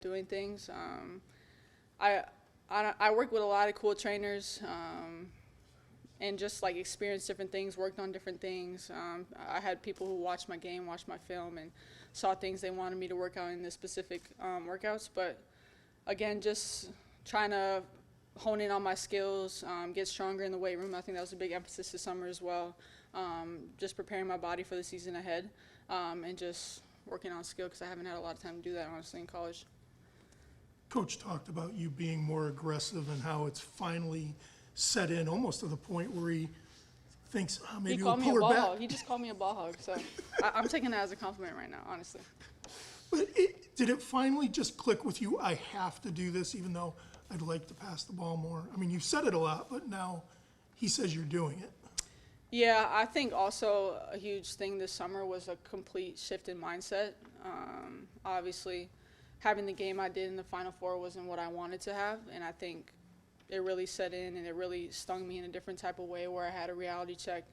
doing things. I, I work with a lot of cool trainers, and just like experienced different things, worked on different things. I had people who watched my game, watched my film, and saw things they wanted me to work out in the specific workouts. But again, just trying to hone in on my skills, get stronger in the weight room. I think that was a big emphasis this summer as well. Just preparing my body for the season ahead, and just working on skill because I haven't had a lot of time to do that, honestly, in college. Coach talked about you being more aggressive and how it's finally set in almost to the point where he thinks, oh, maybe we'll pull her back. He just called me a ball hog, so I'm taking that as a compliment right now, honestly. But did it finally just click with you, I have to do this even though I'd like to pass the ball more? I mean, you've said it a lot, but now he says you're doing it. Yeah, I think also a huge thing this summer was a complete shift in mindset. Obviously, having the game I did in the Final Four wasn't what I wanted to have, and I think it really set in and it really stung me in a different type of way where I had a reality check.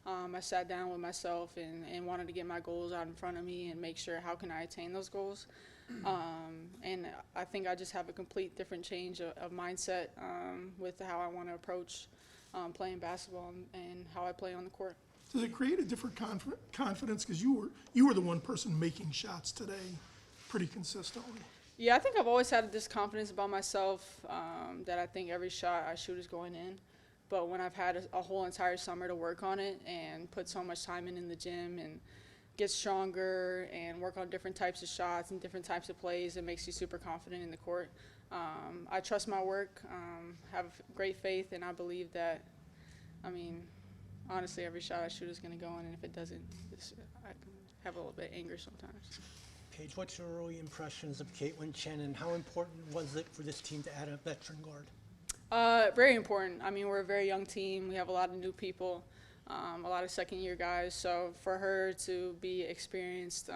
I sat down with myself and wanted to get my goals out in front of me and make sure how can I attain those goals. And I think I just have a complete different change of mindset with how I want to approach playing basketball and how I play on the court. Does it create a different confidence? Because you were the one person making shots today pretty consistently. Yeah, I think I've always had this confidence about myself that I think every shot I shoot is going in. But when I've had a whole entire summer to work on it and put so much time in the gym and get stronger and work on different types of shots and different types of plays, it makes you super confident in the court. I trust my work, have great faith, and I believe that, honestly, every shot I shoot is going to go in, and if it doesn't, I can have a little bit of anger sometimes. Paige, what's your early impressions of Caitlyn Andon, and how important was it for this team to add a veteran guard? Very important. We're a very young team. We have a lot of new people, a lot of second-year guys. So for her to be experienced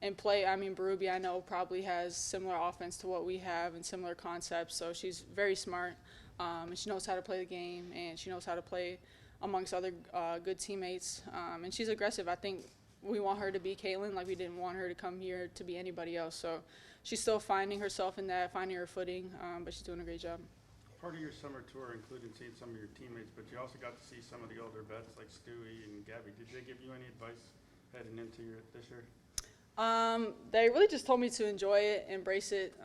and play, Berube, I know, probably has similar offense to what we have and similar concepts. So she's very smart, and she knows how to play the game, and she knows how to play amongst other good teammates. And she's aggressive. I think we want her to be Caitlyn, like we didn't want her to come here to be anybody else. So she's still finding herself in that, finding her footing, but she's doing a great job. Part of your summer tour included seeing some of your teammates, but you also got to see some of the older vets like Stewie and Gabby. Did they give you any advice heading into this year? They really just told me to enjoy it, embrace it.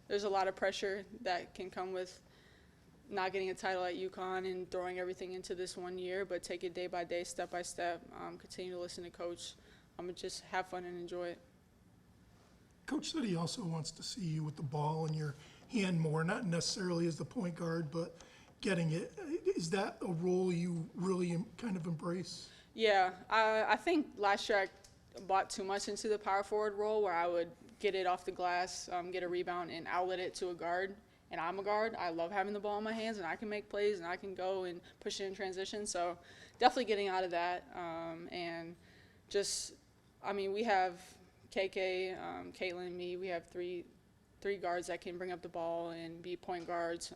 There's a lot of pressure that can come with not getting a title at UConn and throwing everything into this 1 year, but take it day by day, step by step, continue to listen to Coach, just have fun and enjoy it. Coach said he also wants to see you with the ball in your hand more, not necessarily as the point guard, but getting it. Is that a role you really kind of embrace? Yeah, I think last year I bought too much into the power forward role where I would get it off the glass, get a rebound, and outlet it to a guard. And I'm a guard. I love having the ball in my hands, and I can make plays, and I can go and push it in transition. So definitely getting out of that. And just, we have KK, Caitlyn, me. We have three guards that can bring up the ball and be point guards.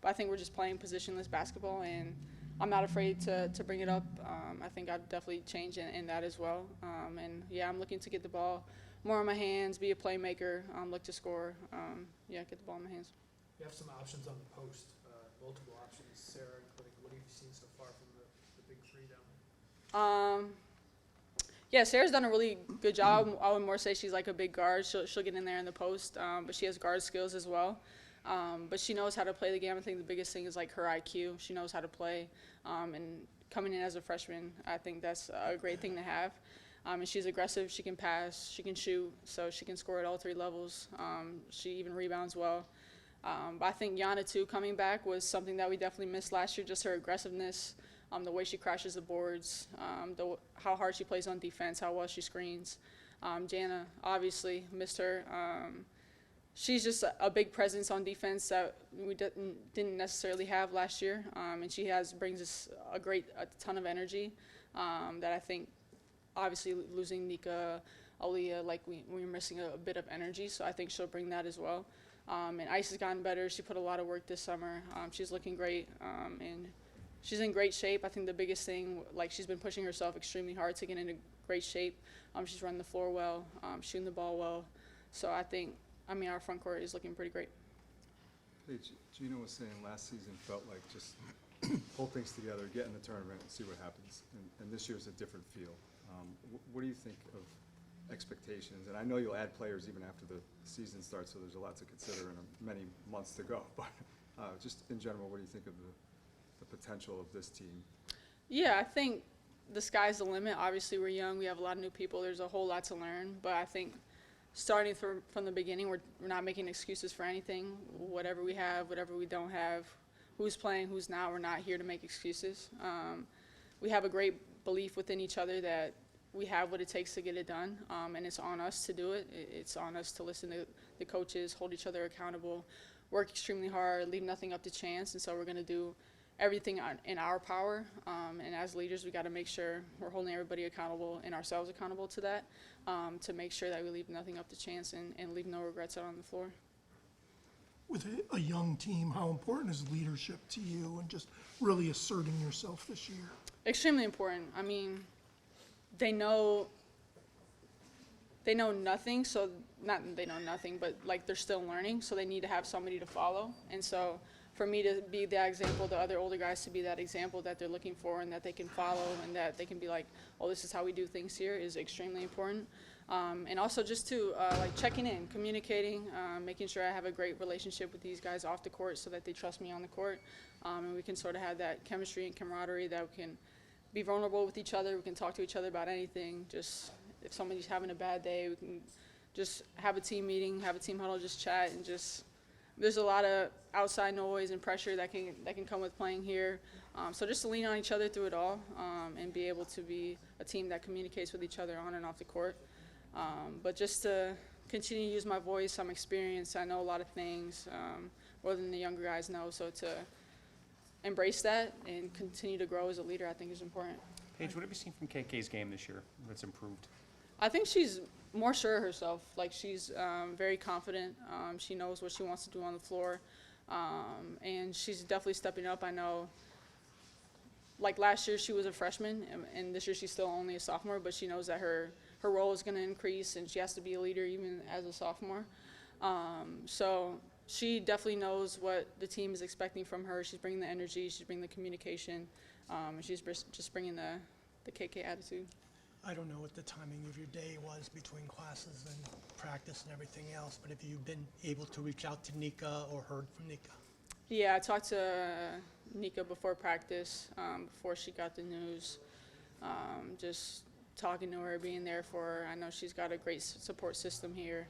But I think we're just playing positionless basketball, and I'm not afraid to bring it up. I think I've definitely changed in that as well. And, yeah, I'm looking to get the ball more in my hands, be a playmaker, look to score. Get the ball in my hands. You have some options on the post, multiple options, Sarah including. What have you seen so far from the big three down there? Yeah, Sarah's done a really good job. I would more say she's like a big guard. She'll get in there in the post, but she has guard skills as well. But she knows how to play the game. I think the biggest thing is like her IQ. She knows how to play. And coming in as a freshman, I think that's a great thing to have. And she's aggressive. She can pass. She can shoot. So she can score at all three levels. She even rebounds well. But I think Yana, too, coming back was something that we definitely missed last year, just her aggressiveness, the way she crashes the boards, how hard she plays on defense, how well she screens. Jana, obviously, missed her. She's just a big presence on defense that we didn't necessarily have last year, and she brings us a ton of energy that I think, obviously, losing Nika, Aaliyah, we were missing a bit of energy, so I think she'll bring that as well. And Ice has gotten better. She put a lot of work this summer. She's looking great, and she's in great shape. I think the biggest thing, she's been pushing herself extremely hard to get into great shape. She's running the floor well, shooting the ball well. So I think, our front court is looking pretty great. Paige, Gino was saying last season felt like just pull things together, get in the tournament, and see what happens. And this year's a different feel. What do you think of expectations? And I know you'll add players even after the season starts, so there's a lot to consider and many months to go. But just in general, what do you think of the potential of this team? Yeah, I think the sky's the limit. Obviously, we're young. We have a lot of new people. There's a whole lot to learn. But I think starting from the beginning, we're not making excuses for anything. Whatever we have, whatever we don't have, who's playing, who's not, we're not here to make excuses. We have a great belief within each other that we have what it takes to get it done, and it's on us to do it. It's on us to listen to the coaches, hold each other accountable, work extremely hard, leave nothing up to chance, and so we're going to do everything in our power, and as leaders, we got to make sure we're holding everybody accountable and ourselves accountable to that, to make sure that we leave nothing up to chance and leave no regrets out on the floor. With a young team, how important is leadership to you and just really asserting yourself this year? Extremely important. They know nothing, so not they know nothing, but like they're still learning, so they need to have somebody to follow. And so for me to be that example, the other older guys to be that example that they're looking for and that they can follow and that they can be like, oh, this is how we do things here is extremely important. And also just to like checking in, communicating, making sure I have a great relationship with these guys off the court so that they trust me on the court, and we can sort of have that chemistry and camaraderie that we can be vulnerable with each other. We can talk to each other about anything. Just if somebody's having a bad day, we can just have a team meeting, have a team huddle, just chat, and just there's a lot of outside noise and pressure that can come with playing here. So just to lean on each other through it all, and be able to be a team that communicates with each other on and off the court. But just to continue to use my voice, I'm experienced, I know a lot of things, more than the younger guys know, so to embrace that and continue to grow as a leader, I think is important. Paige, what have you seen from KK's game this year that's improved? I think she's more sure of herself. Like she's very confident. She knows what she wants to do on the floor, and she's definitely stepping up. I know. Like last year, she was a freshman, and this year she's still only a sophomore. But she knows that her role is going to increase, and she has to be a leader even as a sophomore. So she definitely knows what the team is expecting from her. She's bringing the energy. She's bringing the communication, and she's just bringing the KK attitude. I don't know what the timing of your day was between classes and practice and everything else, but have you been able to reach out to Nika or heard from Nika? Yeah, I talked to Nika before practice, before she got the news. Just talking to her, being there for her. I know she's got a great support system here,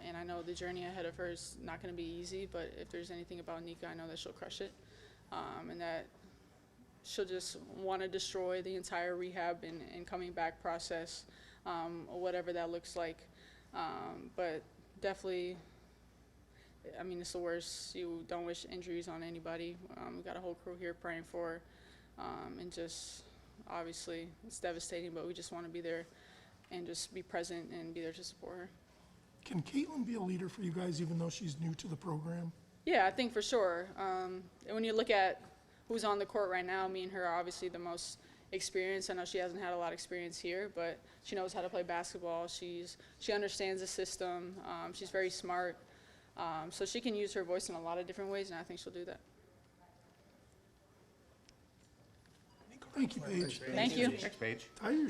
and I know the journey ahead of her is not going to be easy, but if there's anything about Nika, I know that she'll crush it, and that she'll just want to destroy the entire rehab and coming back process, or whatever that looks like. But definitely, it's the worst. You don't wish injuries on anybody. We've got a whole crew here praying for her, and just obviously it's devastating, but we just want to be there and just be present and be there to support her. Can Caitlyn be a leader for you guys even though she's new to the program? Yeah, I think for sure. And when you look at who's on the court right now, me and her are obviously the most experienced. I know she hasn't had a lot of experience here, but she knows how to play basketball. She understands the system. She's very smart. So she can use her voice in a lot of different ways, and I think she'll do that. Thank you, Paige. Thank you. Thanks, Paige. Tie your